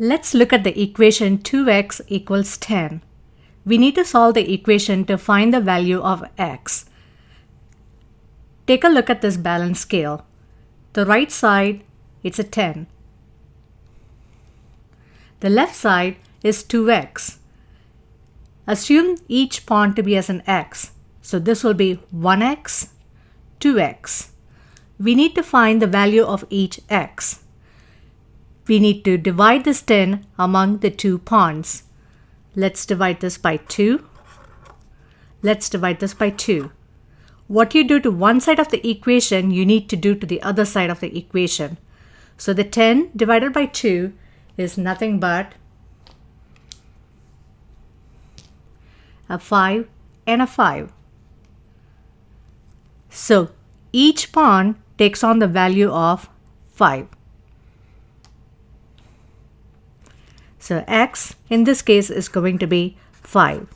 Let's look at the equation 2x equals 10. We need to solve the equation to find the value of x. Take a look at this balance scale. The right side, it's a 10. The left side is 2x. Assume each pawn to be as an x. So this will be 1x, 2x. We need to find the value of each x. We need to divide this 10 among the two pawns. Let's divide this by 2. Let's divide this by 2. What you do to one side of the equation, you need to do to the other side of the equation. So the 10 divided by 2 is nothing but a 5 and a 5. So each pawn takes on the value of 5. So x in this case is going to be 5.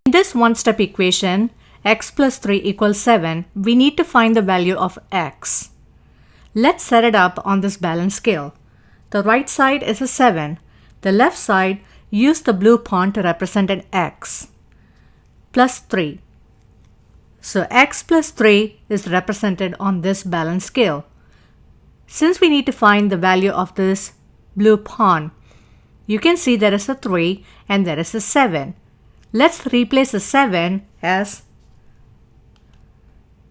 In this one-step equation, x plus 3 equals 7, we need to find the value of x. Let's set it up on this balance scale. The right side is a 7. The left side, use the blue pawn to represent an x. Plus 3. So x plus 3 is represented on this balance scale. Since we need to find the value of this blue pawn, you can see there is a 3 and there is a 7. Let's replace the 7 as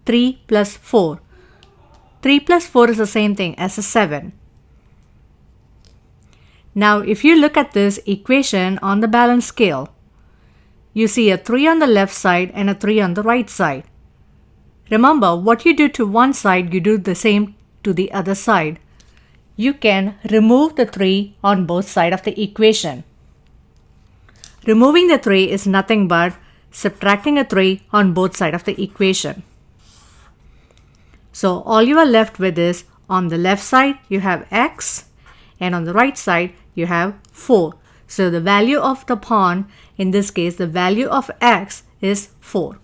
3 plus 4. 3 plus 4 is the same thing as a 7. Now if you look at this equation on the balance scale, you see a 3 on the left side and a 3 on the right side. Remember, what you do to one side, you do the same to the other side. You can remove the 3 on both sides of the equation. Removing the 3 is nothing but subtracting a 3 on both sides of the equation. So all you are left with is, on the left side you have x and on the right side you have 4. So the value of the pawn, in this case the value of x, is 4.